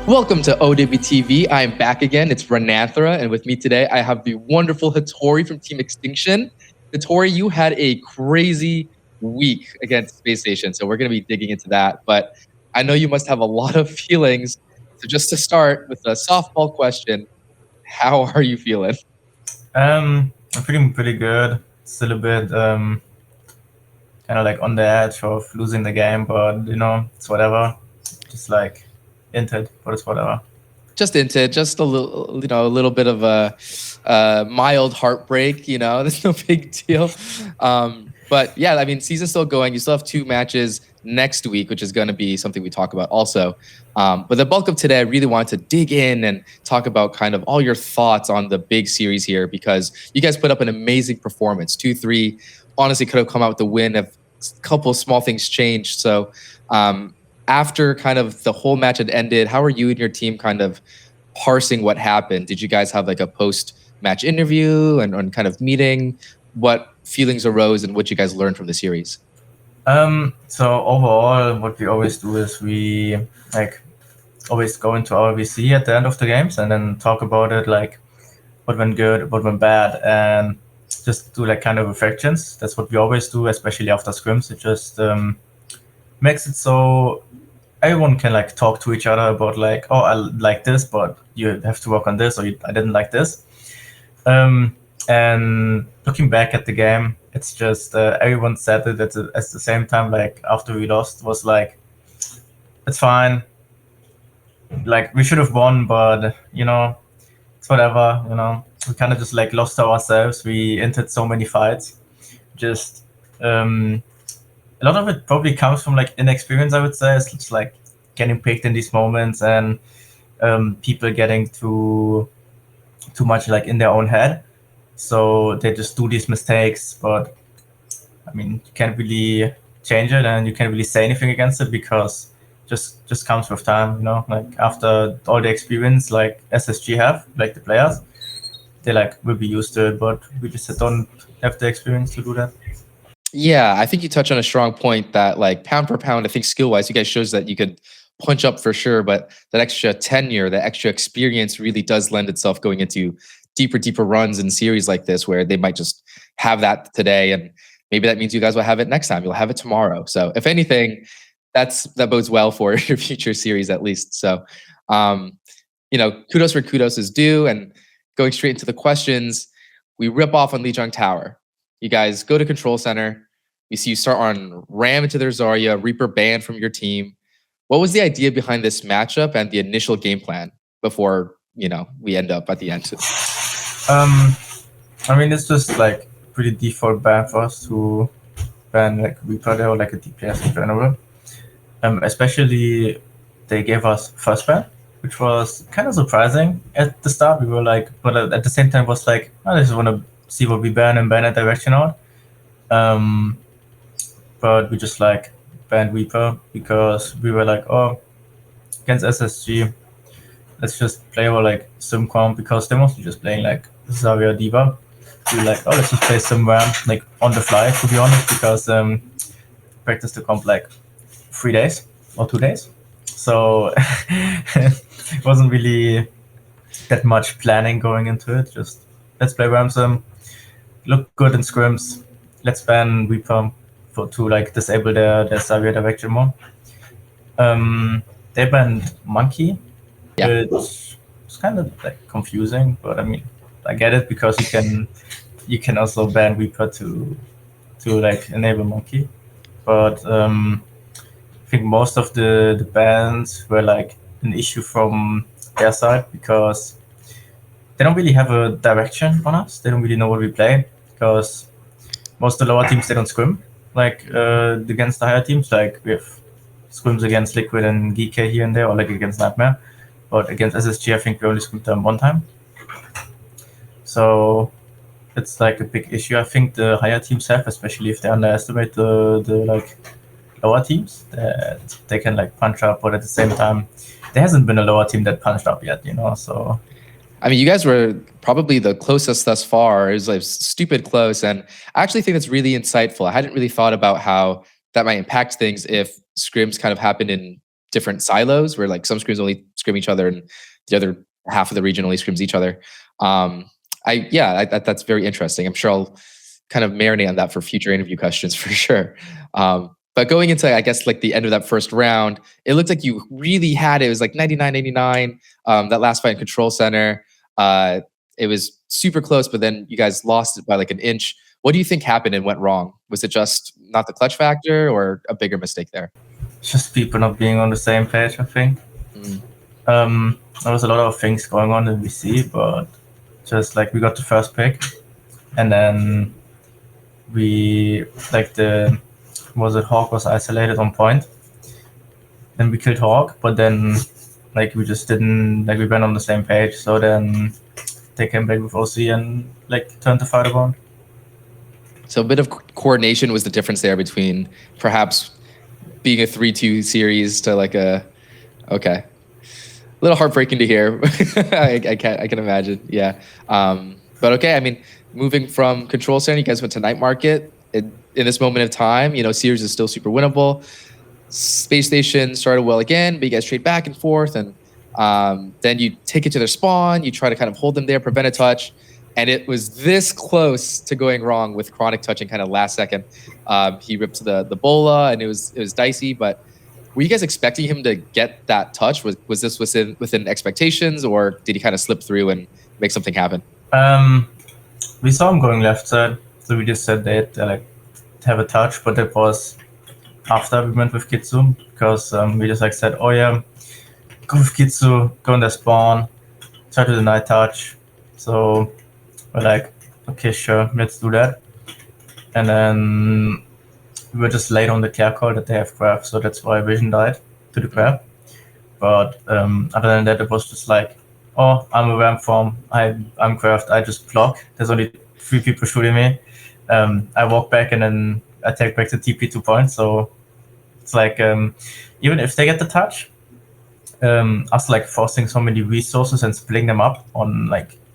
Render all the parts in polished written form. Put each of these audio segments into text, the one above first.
Welcome to OWTV. I'm back again. It's Renathra, and with me today, I have the wonderful Hitori from Team Extinction. Hitori, you had a crazy week against Spacestation, so we're going to be digging into that. But I know you must have a lot of feelings. So just to start with a softball question, how are you feeling? I'm feeling pretty good. Still a bit kind of like on the edge of losing the game, but it's whatever. Just like inted, but it's whatever. Just a little, a little bit of a mild heartbreak. There's no big deal. But yeah, I mean, season's still going. You still have 2 matches next week, which is going to be something we talk about also. But the bulk of today, I really wanted to dig in and talk about kind of all your thoughts on the big series here, because you guys put up an amazing performance. 2-3, honestly could have come out with the win if a couple of small things changed. So after kind of the whole match had ended, how are you and your team kind of parsing what happened? Did you guys have like a post-match interview and kind of meeting? What feelings arose and what you guys learned from the series? So overall, what we always do is we like always go into our VC at the end of the games and then talk about it, like what went good, what went bad, and just do like kind of reflections. That's what we always do, especially after scrims. It just makes it so everyone can like talk to each other about like, oh, I like this, but you have to work on this, or I didn't like this. And looking back at the game, it's just everyone said it at the same time. Like after we lost, was like, it's fine. Like we should have won, but it's whatever. We kind of just like lost ourselves. We entered so many fights. Just a lot of it probably comes from like inexperience, I would say. It's just like getting picked in these moments and people getting too much like in their own head. So they just do these mistakes, but I mean, you can't really change it and you can't really say anything against it because just comes with time, like after all the experience like SSG have, like the players, they like will be used to it, but we just don't have the experience to do that. Yeah, I think you touch on a strong point that like pound for pound, I think skill-wise, you guys shows that you could punch up for sure, but that extra tenure, that extra experience really does lend itself going into deeper runs in series like this where they might just have that today, and maybe that means you guys will have it next time. You'll have it tomorrow. So if anything, that bodes well for your future series at least. So kudos where kudos is due. And going straight into the questions, we rip off on Lijang Tower. You guys go to Control Center. We see you start on Ram into their Zarya, Reaper banned from your team. What was the idea behind this matchup and the initial game plan before, we end up at the end? I mean, it's just like pretty default ban for us to ban like Reaper there or like a DPS in general. Especially they gave us first ban, which was kind of surprising at the start. We were like, but at the same time was like, I just want to see what we ban and ban a direction on. But we just like banned Reaper because we were like, oh, against SSG, let's just play our like sim comp because they're mostly just playing like Zarya Diva. We like, oh, let's just play somewhere like on the fly, to be honest, because practice the comp like 3 days or 2 days. So it wasn't really that much planning going into it. Just let's play Ramsam, look good in scrims. Let's ban Reaper to like disable their Zarya direction more. They banned Monkey, which was kind of like confusing, but I mean, I get it because you can also ban Reaper to like enable Monkey, but I think most of the bans were like an issue from their side because they don't really have a direction on us. They don't really know what we play because most of the lower teams, they don't scrim like against the higher teams. Like we have scrims against Liquid and GK here and there, or like against Nightmare. But against SSG, I think we only scrimmed them one time. So it's like a big issue. I think the higher teams have, especially if they underestimate the like lower teams, that they can like punch up. But at the same time, there hasn't been a lower team that punched up yet, So I mean, you guys were probably the closest thus far. It was like stupid close. And I actually think that's really insightful. I hadn't really thought about how that might impact things if scrims kind of happened in different silos where like some scrims only scrim each other and the other half of the region only scrims each other. That's very interesting. I'm sure I'll kind of marinate on that for future interview questions for sure. But going into, I guess, like the end of that first round, it looked like you really had it. It was like 99-89, that last fight in Control Center. It was super close, but then you guys lost it by like an inch. What do you think happened and went wrong? Was it just not the clutch factor or a bigger mistake there? Just people not being on the same page, I think. There was a lot of things going on in VC, but just like we got the first pick, and then Hawk was isolated on point. Then we killed Hawk, but then like we just didn't, like we went on the same page. So then they came back with OC and like turned the fight around. So a bit of coordination was the difference there between perhaps being a 3-2 series to like a little heartbreaking to hear. I can imagine. Yeah. But okay, I mean, moving from Control Center, you guys went to Night Market. In this moment of time, series is still super winnable. Space Station started well again, but you guys trade back and forth, and then you take it to their spawn. You try to kind of hold them there, prevent a touch, and it was this close to going wrong with Chronic touching kind of last second. He ripped the bola, and it was dicey. But were you guys expecting him to get that touch? Was this within expectations, or did he kind of slip through and make something happen? We saw him going left side, so we just said they'd have a touch, but it was after we went with Kitsu, because we just said, oh yeah, go with Kitsu, go in their spawn, try to do the night touch. So we're like, okay, sure, let's do that. And then we were just late on the care call that they have grab, so that's why Vision died to the grab. But other than that, it was just like, oh, I'm a ramp form, I'm craft, I just block. There's only 3 people shooting me. I walk back and then I take back the TP 2 points. So it's like, even if they get the touch, us forcing so many resources and splitting them up on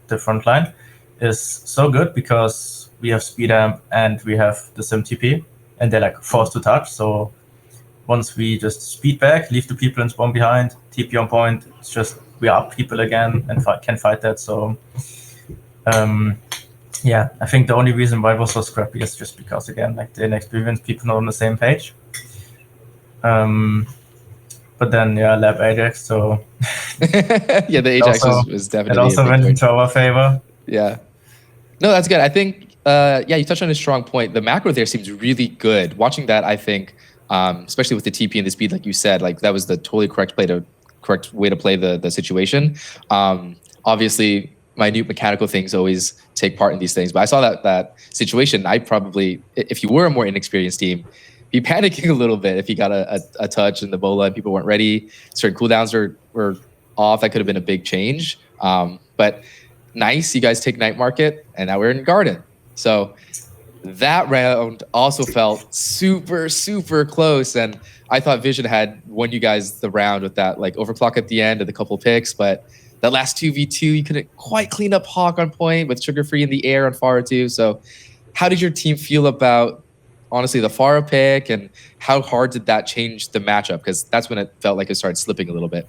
the front line is so good, because we have speed amp and we have the sim TP, and they're forced to touch. So once we just speed back, leave the people in spawn behind, TP on point, it's just we are up people again and can fight that. So yeah, I think the only reason why it was so scrappy is just because, again, the inexperienced people not on the same page. But then, yeah, Lab Ajax, so... yeah, the Ajax was definitely... It also went into our favor. Yeah. No, that's good. I think, you touched on a strong point. The macro there seems really good. Watching that, I think, especially with the TP and the speed, like you said, that was the totally correct way to play the situation. Obviously, minute mechanical things always take part in these things. But I saw that situation. I probably, if you were a more inexperienced team, be panicking a little bit if you got a touch in the bola and people weren't ready. Certain cooldowns were off. That could have been a big change. But nice, you guys take Night Market, and now we're in Garden. So that round also felt super, super close. And I thought Vision had won you guys the round with that overclock at the end and the couple picks, but that last 2v2, you couldn't quite clean up Hawk on point with Sugar Free in the air on Pharah too. So how did your team feel about, honestly, the Pharah pick, and how hard did that change the matchup? Because that's when it felt like it started slipping a little bit.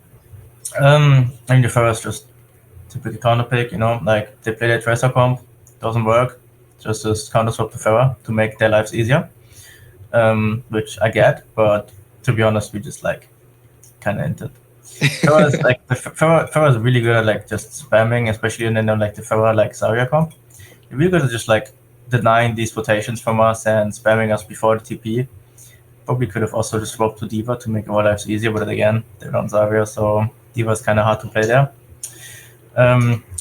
I mean, the Pharah is just typical counter pick, they play their Tracer comp, doesn't work, just counter swap the Pharah to make their lives easier, which I get, but to be honest, we just kind of entered. Pharah is really good at just spamming, especially in the Pharah Zarya comp. They're really good at just denying these rotations from us and spamming us before the TP. Probably could have also just swapped to D.Va to make our lives easier, but again, they're on Zarya, so D.Va is kind of hard to play there.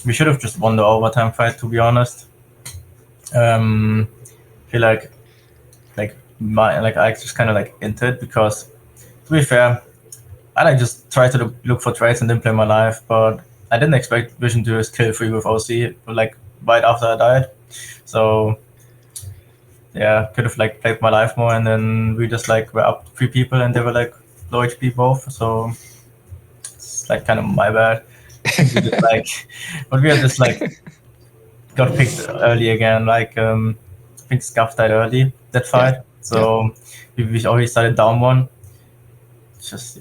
We should have just won the overtime fight, to be honest. I feel I just kind of entered, because to be fair, I just tried to look for trades and didn't play my life, but I didn't expect Vision to just kill 3 with OC right after I died. So yeah, could have played my life more, and then we just were up 3 people and they were low HP both. So it's kind of my bad. We just, but we had just got picked early again. I think Scuff died early that fight, so we already started down 1. It's just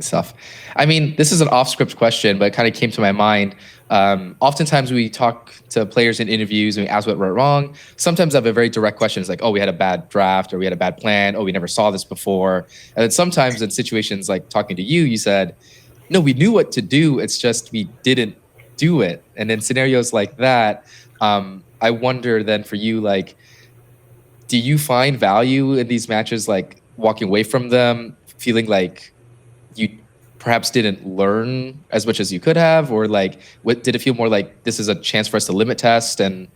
stuff. I mean, this is an off-script question, but it kind of came to my mind. Oftentimes we talk to players in interviews and we ask what went wrong. Sometimes I have a very direct question. It's like, oh, we had a bad draft or we had a bad plan. Oh, we never saw this before. And then sometimes in situations like talking to you, you said, no, we knew what to do. It's just we didn't do it. And in scenarios like that, I wonder then for you, like, do you find value in these matches, like walking away from them, feeling like you perhaps didn't learn as much as you could have, or like, what did it feel more like this is a chance for us to limit test and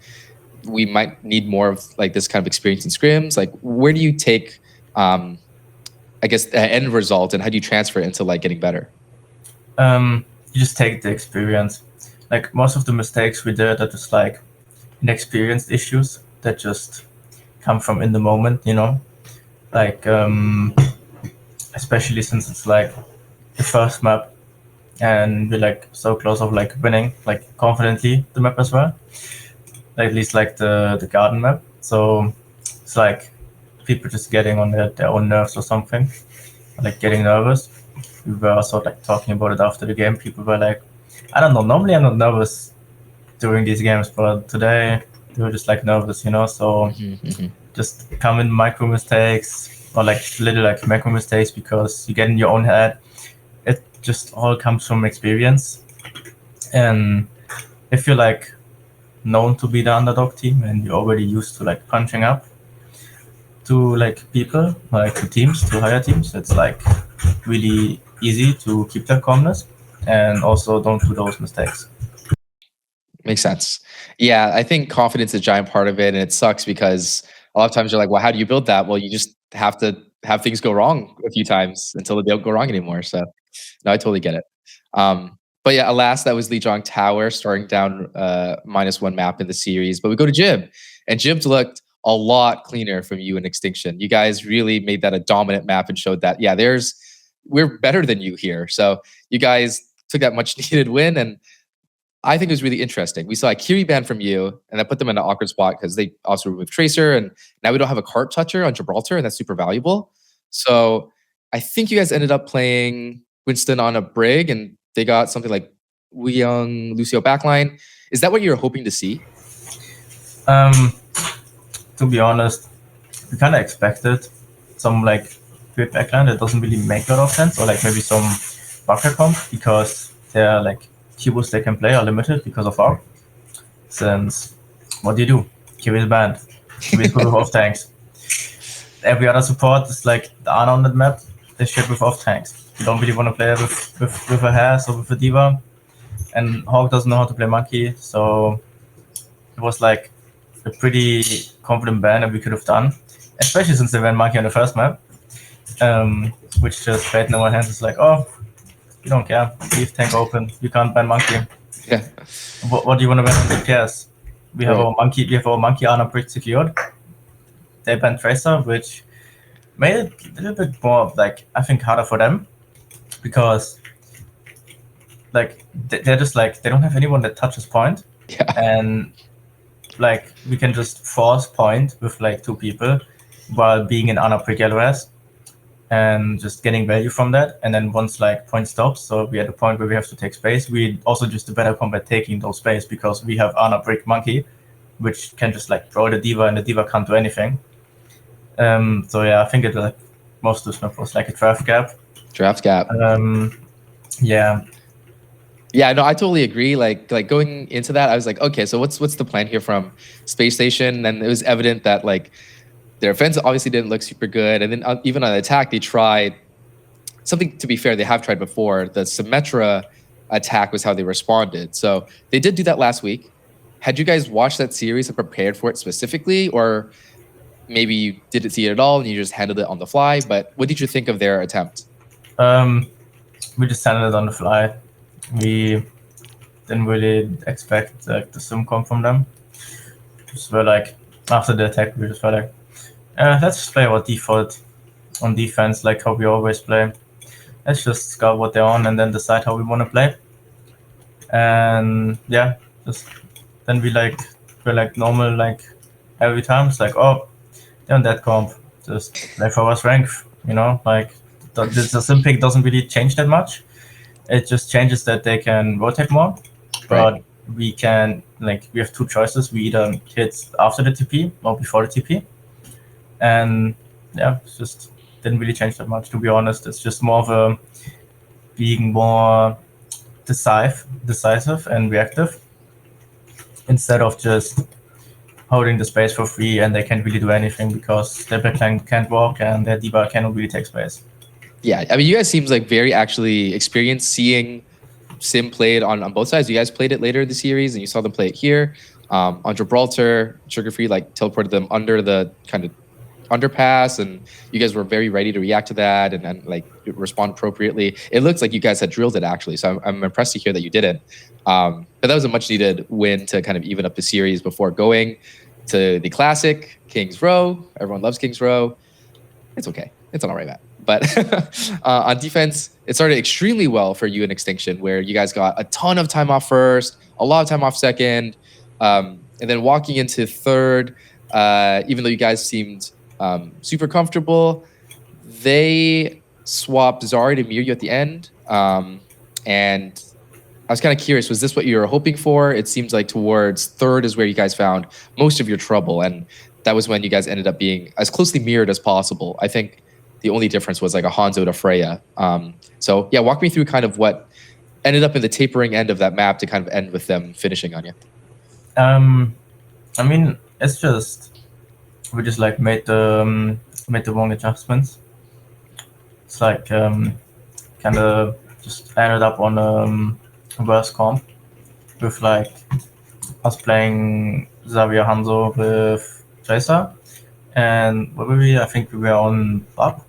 we might need more of like this kind of experience in scrims? Like, where do you take, I guess, the end result, and how do you transfer it into like getting better? You just take the experience. Like most of the mistakes we did are just like inexperienced issues that just come from in the moment, you know, like especially since it's like the first map and we're like so close of like winning like confidently the map as well, like, at least like the garden map. So it's like people just getting on their own nerves or something, like getting nervous. We were also like talking about it after the game. People were like, I don't know, normally I'm not nervous during these games, but today they were just like nervous, you know. So just common micro mistakes or like little like macro mistakes because you get in your own head. It just all comes from experience. And if you're like known to be the underdog team and you're already used to like punching up to like people, like to teams, to higher teams, it's like really easy to keep that calmness and also don't do those mistakes. Makes sense. Yeah, I think confidence is a giant part of it, and it sucks because a lot of times you're like, well, how do you build that? Well, you just have to have things go wrong a few times until they don't go wrong anymore. So, no, I totally get it. But yeah, alas, that was Lijang Tower starting down -1 map in the series. But we go to Jib, and Jib's looked a lot cleaner from you in Extinction. You guys really made that a dominant map and showed that, yeah, we're better than you here. So you guys took that much needed win, and I think it was really interesting. We saw a Kiri ban from you, and that put them in an awkward spot because they also removed Tracer, and now we don't have a cart toucher on Gibraltar, and that's super valuable. So I think you guys ended up playing Winston on a Brig, and they got something like Young Lucio backline. Is that what you're hoping to see? To be honest, we kind of expected some like weird backline that doesn't really make a lot of sense, or like maybe some Baka comp because they're like cubos they can play are limited because of ARC. Since what do? Kiri is banned. Kiri is good with off tanks. Every other support is like the Ana on that map. They ship with off tanks. You don't really want to play with a Has or with a Diva. And Hawk doesn't know how to play Monkey, so it was like a pretty confident ban that we could have done, especially since they ran Monkey on the first map, which just played in our hands. It's like, oh, you don't care. Leave tank open. You can't ban Monkey. Yeah. What do you want to ban on DPS? We have our Monkey. We have our Monkey Ana Bridge secured. They banned Tracer, which made it a little bit more like I think harder for them because like they're just like they don't have anyone that touches point, and like we can just force point with like 2 people while being in Ana Bridge LOS and just getting value from that. And then once like point stops, so we're at a point where we have to take space, we also just a better combat taking those space because we have Ana Brick Monkey, which can just like throw the Diva and the Diva can't do anything. So yeah, I think it like most of the map was like a draft gap. Yeah. Yeah, no, I totally agree. Like going into that, I was like, okay, so what's the plan here from Space Station? And it was evident that like their offense obviously didn't look super good, and then even on attack, they tried something. To be fair, they have tried before. The Symmetra attack was how they responded. So they did do that last week. Had you guys watched that series and prepared for it specifically, or maybe you didn't see it at all and you just handled it on the fly? But what did you think of their attempt? We just handled it on the fly. We didn't really expect like the sim comp from them. Just were like after the attack, we just were like, let's just play our default on defense, like how we always play. Let's just scout what they're on and then decide how we want to play. And yeah, just then we're like normal, like every time. It's like, oh, they're on that comp, just play for our strength, you know, like the sim pick doesn't really change that much. It just changes that they can rotate more, but we can we have two choices. We either hit after the TP or before the TP, and yeah, it's just didn't really change that much, to be honest. It's just more of a being more decisive and reactive instead of just holding the space for free and they can't really do anything because their backline can't walk and their D.Va cannot really take space. Yeah, I mean, you guys seems like very actually experienced seeing Sim played on both sides. You guys played it later in the series and you saw them play it here. On Gibraltar, Sugar Free teleported them under the kind of underpass, and you guys were very ready to react to that and respond appropriately. It looks like you guys had drilled it actually, so I'm impressed to hear that you did it. But that was a much needed win to kind of even up the series before going to the classic Kings Row. Everyone loves Kings Row. It's okay. It's an all right map. But on defense, it started extremely well for you in Extinction, where you guys got a ton of time off first, a lot of time off second, and then walking into third, even though you guys seemed super comfortable, they swapped Zari to Miryu at the end. And I was kind of curious, was this what you were hoping for? It seems like towards third is where you guys found most of your trouble. And that was when you guys ended up being as closely mirrored as possible. I think the only difference was like a Hanzo to Freya. So yeah, walk me through kind of what ended up in the tapering end of that map to kind of end with them finishing on you. I mean, it's just, we just made the wrong adjustments. It's kind of just ended up on a worse comp with us playing Xavier Hanzo with Tracer, and what were we? I think we were on Bob.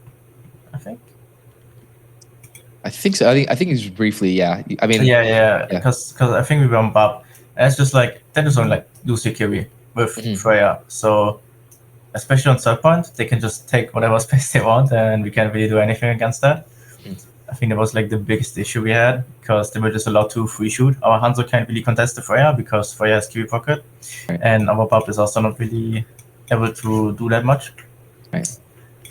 I think so. I think it's briefly, yeah. I mean, yeah. Because I think we were on Bob. And it's just that is on Lucy Kiri with Freya. So especially on third point, they can just take whatever space they want, and we can't really do anything against that. I think that was the biggest issue we had, because they were just allowed to free shoot. Our Hanzo can't really contest the Freya because Freya has Kiwi Pocket, and our Bob is also not really able to do that much.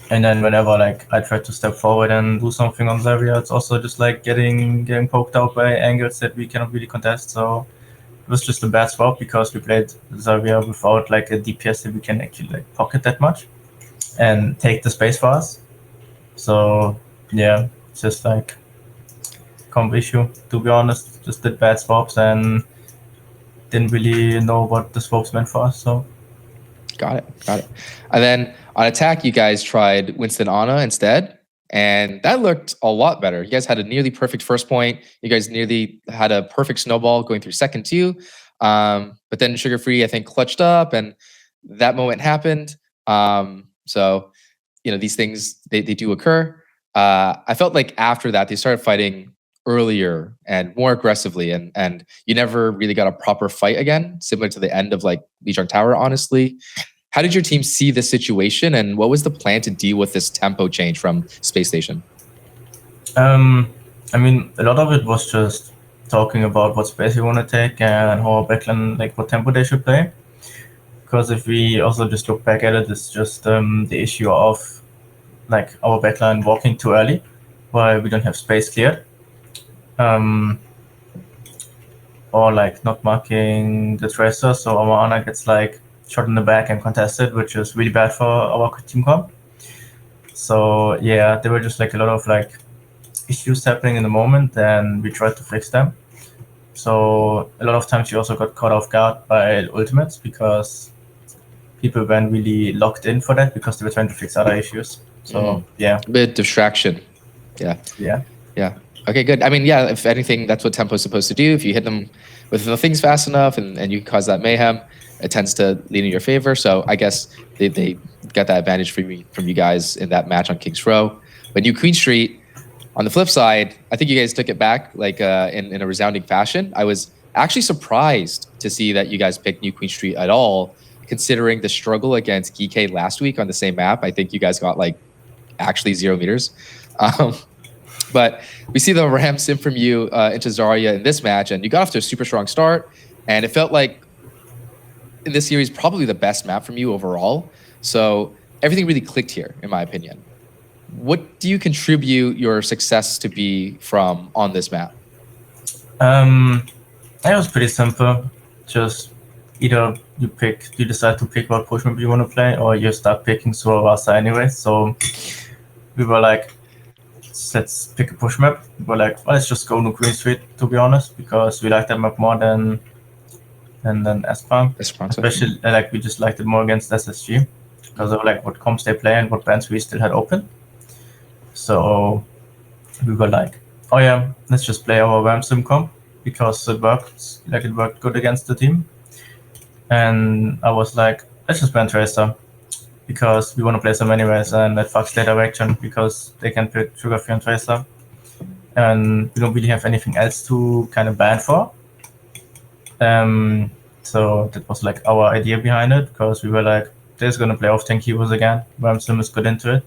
And then whenever I try to step forward and do something on Xavier, it's also just getting poked out by angles that we cannot really contest. So it was just a bad swap because we played Xavier without a DPS that we can actually pocket that much and take the space for us. So yeah, it's just comp issue, to be honest. Just did bad swaps and didn't really know what the swaps meant for us. So got it. And then on attack, you guys tried Winston Ana instead, and that looked a lot better. You guys had a nearly perfect first point. You guys nearly had a perfect snowball going through second too. But then Sugar Free, I think, clutched up, and that moment happened. So, these things, they do occur. I felt like after that, they started fighting earlier and more aggressively, and you never really got a proper fight again, similar to the end of Lijang Tower, honestly. How did your team see this situation, and what was the plan to deal with this tempo change from Space Station? I mean, a lot of it was just talking about what space you want to take and how our backline, what tempo they should play. Because if we also just look back at it, it's just the issue of our backline walking too early, while we don't have space cleared. Or not marking the tracer, so our Ana gets shot in the back and contested, which is really bad for our team comp. So yeah, there were just a lot of issues happening in the moment, and we tried to fix them. So a lot of times we also got caught off guard by ultimates because people weren't really locked in for that because they were trying to fix other issues. So yeah, a bit of distraction. Yeah. Okay, good. I mean, yeah, if anything, that's what tempo is supposed to do. If you hit them with the things fast enough and you cause that mayhem, it tends to lean in your favor. So I guess they got that advantage from you guys in that match on King's Row. But New Queen Street, on the flip side, I think you guys took it back in a resounding fashion. I was actually surprised to see that you guys picked New Queen Street at all, considering the struggle against Geek last week on the same map. I think you guys got actually 0 meters. But we see the ram sim from you into Zarya in this match, and you got off to a super strong start, and it felt like in this series probably the best map from you overall. So everything really clicked here, in my opinion. what do you contribute your success to be from on this map? It was pretty simple. Just either you decide to pick what push map you want to play, or you start picking Suravasa anyway. So we were like, let's pick a push map. We were like, well, let's just go to Green Street, to be honest, because we like that map more than S-Punk. Especially like we just liked it more against SSG because of like what comps they play and what bands we still had open. So we were like, oh yeah, let's just play our RAM sim comp because it worked. Like it worked good against the team. And I was like, let's just ban Tracer because we want to play some anyways, and that fucks their direction because they can put Sugar Free on Tracer. And we don't really have anything else to kind of ban for. So that was like our idea behind it because we were like, they're going to play off 10 keyboards again. RAM sim is good into it.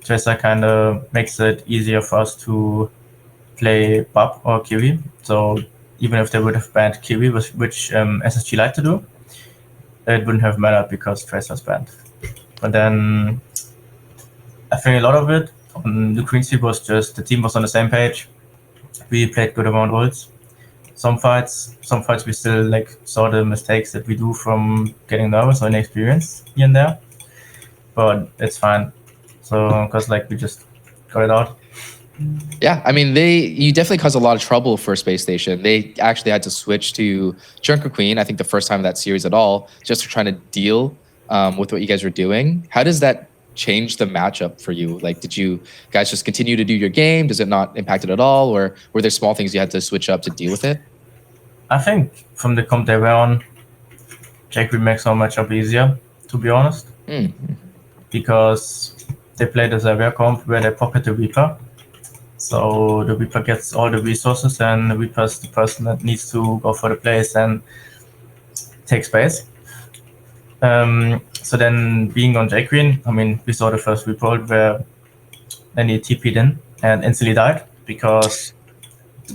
Tracer kind of makes it easier for us to play Bub or Kiwi. So even if they would have banned Kiwi, which SSG like to do, it wouldn't have mattered because Tracer's banned. But then I think a lot of it on the Green Street was just the team was on the same page. We played good amount ults. Some fights we still like saw the mistakes that we do from getting nervous or inexperienced here and there. But it's fine. So because like we just got it out. Yeah, I mean, you definitely caused a lot of trouble for Space Station. They actually had to switch to Junker Queen, I think the first time of that series at all, just for trying to deal with what you guys were doing. How does that change the matchup for you? Like, did you guys just continue to do your game? Does it not impact it at all? Or were there small things you had to switch up to deal with it? I think from the comp they were on, Jake would make our matchup easier, to be honest. Because they played a Xavier comp where they pocket the Reaper. So the Reaper gets all the resources and the Reaper's the person that needs to go for the plays and take space. So then being on J Queen, I mean, we saw the first report where then he TP'd in and instantly died because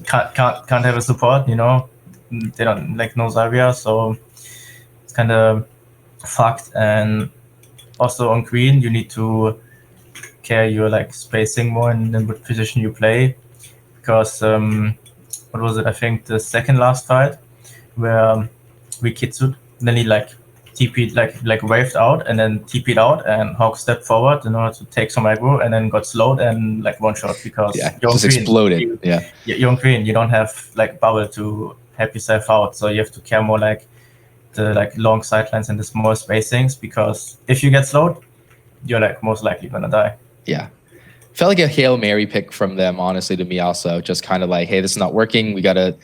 can't have a support, you know. They don't like no Xavier, so it's kind of fucked. And also on Queen, you need to care your like spacing more and in what position you play, because what was it? I think the second last fight where we Kitsu'd, then he like TP'd like waved out and then TP'd out and Hawk stepped forward in order to take some aggro and then got slowed and like one shot because you're just Queen, exploded. You're on Queen, you don't have like bubble to help yourself out, so you have to care more like the like long sidelines and the small spacings, because if you get slowed, you're like most likely gonna die. Yeah. Felt like a Hail Mary pick from them, honestly, to me also. Just kind of like, hey, this is not working. We got to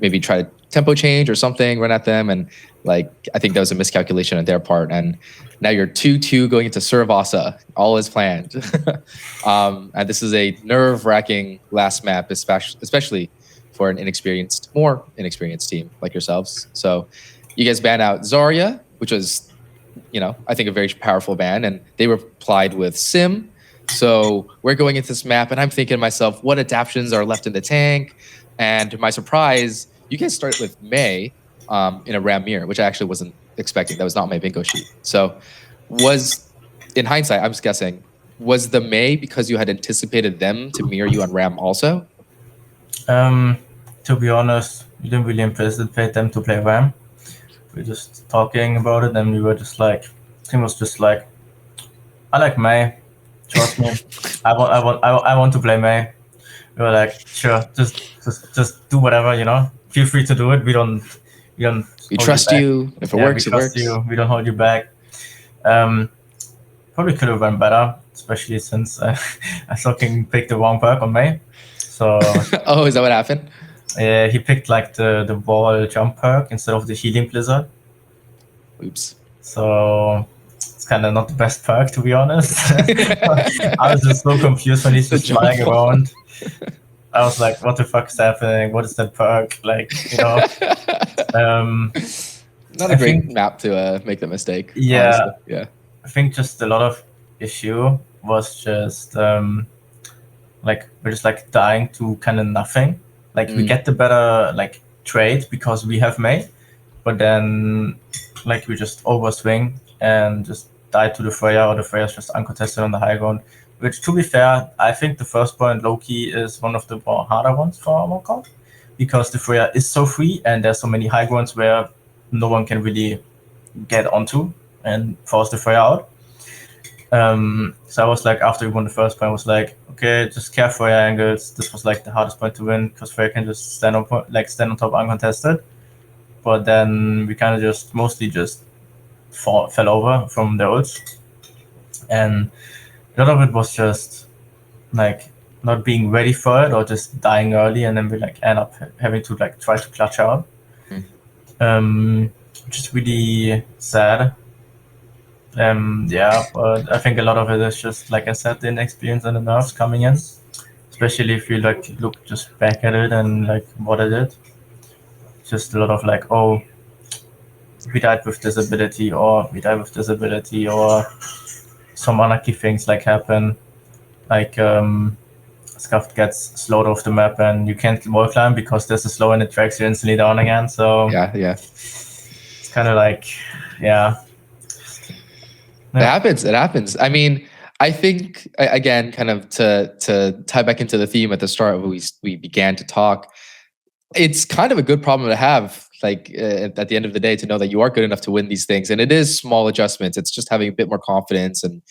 maybe try to tempo change or something, run at them. And like, I think that was a miscalculation on their part. And now you're 2-2 going into Suravasa, all is planned. And this is a nerve-wracking last map, especially for an more inexperienced team like yourselves. So you guys banned out Zarya, which was, you know, I think a very powerful ban, and they replied with Sim. So we're going into this map, and I'm thinking to myself, what adaptions are left in the tank? And to my surprise, you guys start with Mei in a Ram mirror, which I actually wasn't expecting. That was not my bingo sheet. So in hindsight, I'm just guessing, was the Mei because you had anticipated them to mirror you on Ram also? To be honest, we didn't really anticipate them to play Ram. We were just talking about it, and we were just like, Tim was just like, I like Mei. Trust me, I want to play Mei. We were like, sure, just do whatever, you know. Feel free to do it. We trust you. If it works, it works. We don't hold you back. Probably could have went better, especially since I fucking picked the wrong perk on Mei. So oh, is that what happened? Yeah, he picked like the wall jump perk instead of the healing blizzard. Oops. So it's kind of not the best perk, to be honest. I was just so confused when he's just flying around. I was like, what the fuck is happening? What is that perk? Like, you know. Not a great map to make the mistake. Yeah. Honestly. Yeah. I think just a lot of issue was just like we're just like dying to kind of nothing. Like we get the better like trade because we have Mei, but then like we just overswing and just died to the Freya, or the Freya's just uncontested on the high ground. Which, to be fair, I think the first point low-key is one of the more harder ones for our card, because the Freya is so free and there's so many high grounds where no one can really get onto and force the Freya out. So I was like, after we won the first point, I was like, okay, just care Freya angles. This was like the hardest point to win, because Freya can just stand on top uncontested. But then we kind of just mostly just fell over from the ults, and a lot of it was just like not being ready for it, or just dying early, and then we like end up having to like try to clutch out, which is really sad. But I think a lot of it is just, like I said, the inexperience and the nerves coming in, especially if you like look just back at it and like what I did. Just a lot of like, oh, we died with this ability, or we died with this ability, or some unlucky things like happen, like Scuffed gets slowed off the map and you can't wall climb because there's a slow and it drags you instantly down again. So yeah, it's kind of like, yeah. It happens. I mean, I think, again, kind of to tie back into the theme at the start when we began to talk, it's kind of a good problem to have, like at the end of the day, to know that you are good enough to win these things. And it is small adjustments. It's just having a bit more confidence and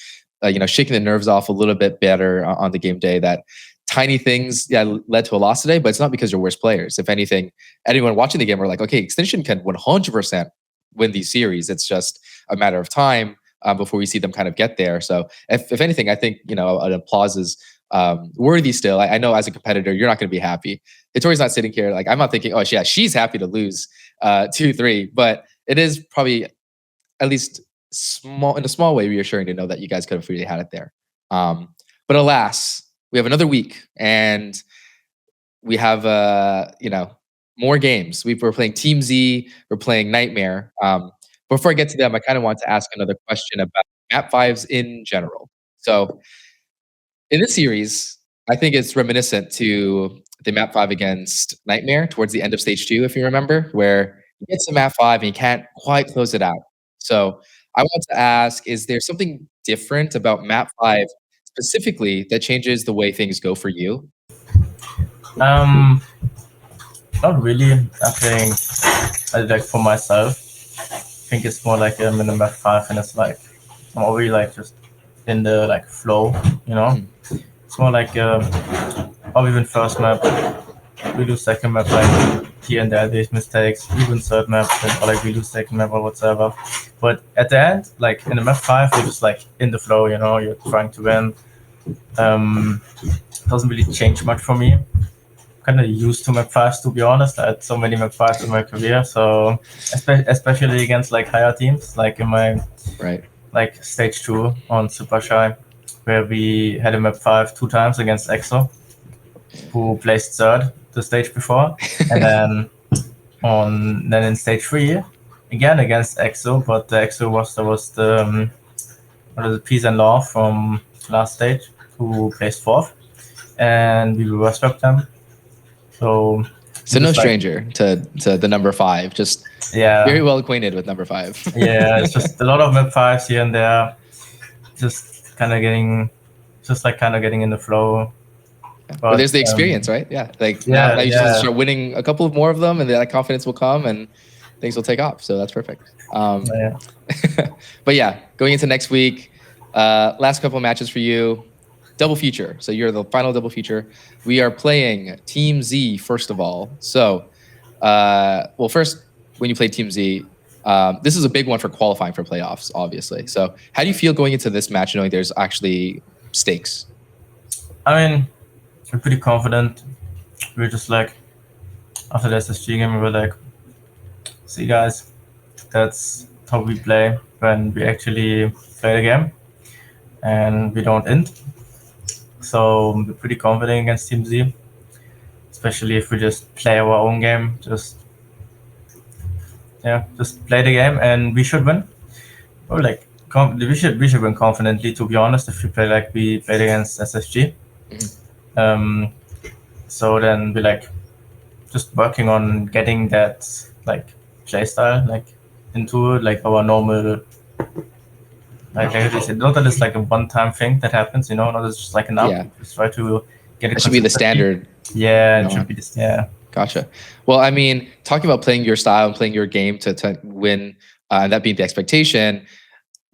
shaking the nerves off a little bit better on the game day. That tiny things led to a loss today, but it's not because you're worse players. If anything, anyone watching the game are like, okay, Extinction can 100% win these series. It's just a matter of time before we see them kind of get there. So if anything, I think, an applause is worthy still. I know as a competitor, you're not going to be happy. Hitori's not sitting here like, I'm not thinking, oh yeah, she's happy to lose 2-3, but it is probably at least in a small way reassuring to know that you guys could have really had it there. But alas, we have another week and we have more games. We're playing Team Z, we're playing Nightmare. Before I get to them, I kind of want to ask another question about map 5s in general. So in this series, I think it's reminiscent to the map 5 against Nightmare towards the end of stage 2, if you remember, where you get to map 5 and you can't quite close it out. So I want to ask, is there something different about map 5 specifically that changes the way things go for you? Not really. I think like for myself, I think it's more like I'm in the map 5 and it's like I'm already like just in the like flow, It's more like or even first map, we lose second map, like here and there there's mistakes, even third map, or like we lose second map or whatsoever. But at the end, like in the map 5, you're just like in the flow, you're trying to win. Doesn't really change much for me. Kind of used to map 5s, to be honest. I had so many map 5s in my career, so especially against like higher teams, like in my like stage 2 on Super Shy, where we had a map 5 2 times against EXO, who placed third the stage before, and then in stage 3 again against EXO, but the EXO was the Peace and Law from last stage, who placed 4th, and we reverse swept them. So no stranger to the number 5, just very well acquainted with number 5. Yeah, it's just a lot of map 5s here and there, just kind of getting in the flow. But there's the experience, right? Yeah, now you just start winning a couple of more of them, and that confidence will come, and things will take off. So that's perfect. But yeah, going into next week, last couple of matches for you. Double feature. So you're the final double feature. We are playing Team Z first of all. So, first, when you play Team Z, this is a big one for qualifying for playoffs, obviously. So how do you feel going into this match knowing there's actually stakes? I mean, we're pretty confident. We're just like, after the SSG game, we were like, see guys, that's how we play when we actually play the game and we don't end. So we're pretty confident against Team Z, especially if we just play our own game. Just play the game, and we should win. Or like we should win confidently. To be honest, if we play like we played against SSG, so then we like just working on getting that like play style like into like our normal Like not that it's like a one-time thing that happens, you know, not it's just like an up. Yeah. Just try to get it. That should be the standard. Yeah, You it know? should be this. Yeah. Gotcha. Well, I mean, talking about playing your style and playing your game to win, and that being the expectation,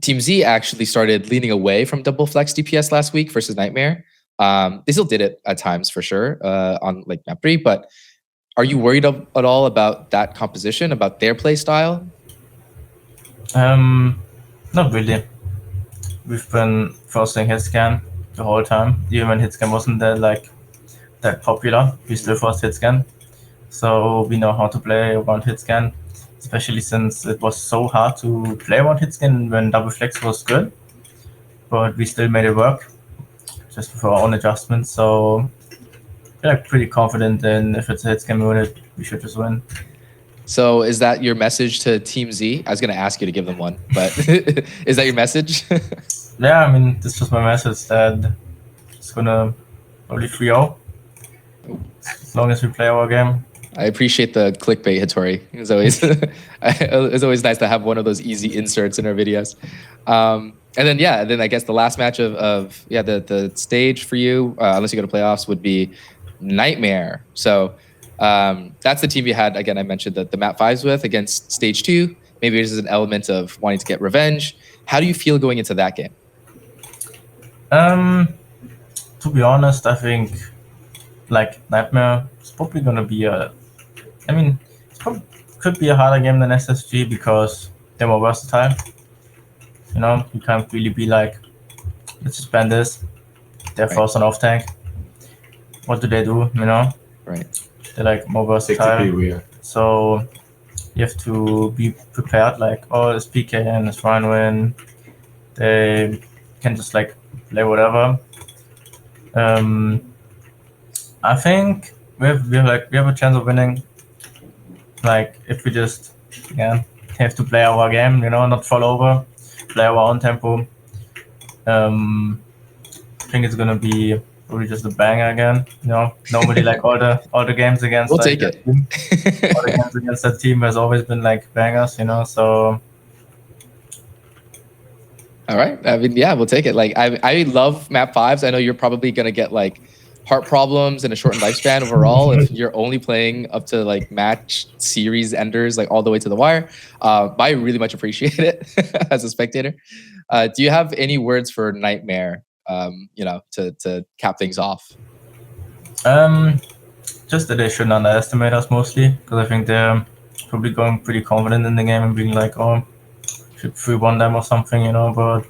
Team Z actually started leaning away from double flex DPS last week versus Nightmare. They still did it at times for sure on like map 3, but are you worried at all about that composition, about their play style? Not really. We've been forcing hit scan the whole time. Even when hit scan wasn't that popular, we still forced hit scan. So we know how to play around hit scan, especially since it was so hard to play around hit scan when double flex was good. But we still made it work, just with our own adjustments. So we're like pretty confident in if it's a hit scan unit, we should just win. So is that your message to Team Z? I was going to ask you to give them one, but is that your message? Yeah, I mean, this was my message that it's gonna probably 3-0 as long as we play our game. I appreciate the clickbait, Hitori. It's always nice to have one of those easy inserts in our videos. And then I guess the last match of the stage for you, unless you go to playoffs, would be Nightmare. So that's the team you had. Again, I mentioned the map 5s with against stage 2. Maybe this is an element of wanting to get revenge. How do you feel going into that game? To be honest, I think like Nightmare is probably gonna be could be a harder game than SSG because they're more versatile. You know, you can't really be like, let's just ban this. They're force on off tank. What do they do? You know, right? They're like more versatile. So you have to be prepared. Like, oh, it's PK and it's Ryan win. They can just like play whatever. I think we have a chance of winning. Like if we just have to play our game, you know, not fall over, play our own tempo. I think it's gonna be probably just a banger again. You know, normally like all the games against we'll take it. All the games against that team has always been like bangers, you know. So all right. I mean, yeah, we'll take it. Like I love map 5s. I know you're probably gonna get like heart problems and a shortened lifespan overall if you're only playing up to like match series enders like all the way to the wire. But I really much appreciate it as a spectator. Do you have any words for Nightmare? You know, to cap things off. Just that they shouldn't underestimate us mostly because I think they're probably going pretty confident in the game and being like, oh, should 3-1 them or something, you know. But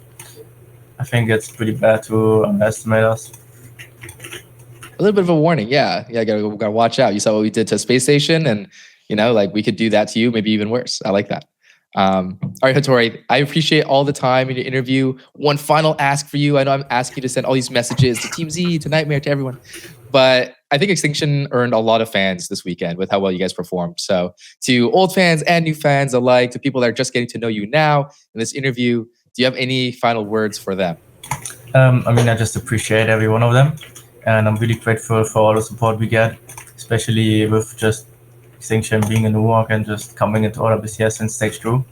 I think it's pretty bad to underestimate us. A little bit of a warning, yeah. Gotta watch out. You saw what we did to Space Station, and you know, like we could do that to you, maybe even worse. I like that. All right, Hitori, I appreciate all the time in your interview. One final ask for you. I know I'm asking you to send all these messages to Team Z, to Nightmare, to everyone, but I think Extinction earned a lot of fans this weekend with how well you guys performed. So to old fans and new fans alike, to people that are just getting to know you now in this interview, do you have any final words for them? I mean, I just appreciate every one of them. And I'm really grateful for all the support we get, especially with just Extinction being in New York and just coming into OWCS in stage 2.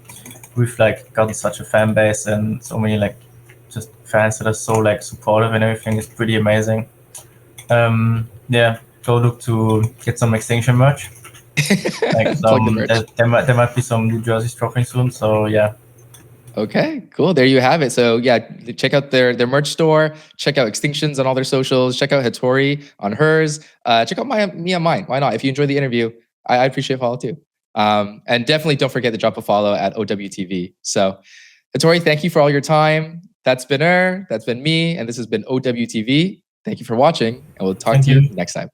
We've like gotten such a fan base and so many like just fans that are so like supportive and everything is pretty amazing. Yeah, go look to get some Extinction merch. Like there might be some new jerseys dropping soon. So yeah. Okay, cool. There you have it. So yeah, check out their merch store. Check out Extinctions on all their socials. Check out Hitori on hers. Check out me on mine. Why not? If you enjoyed the interview, I appreciate a follow too. And definitely don't forget to drop a follow at OWTV. So Hitori, thank you for all your time. That's been her. That's been me. And this has been OWTV. Thank you for watching. And we'll talk to you next time.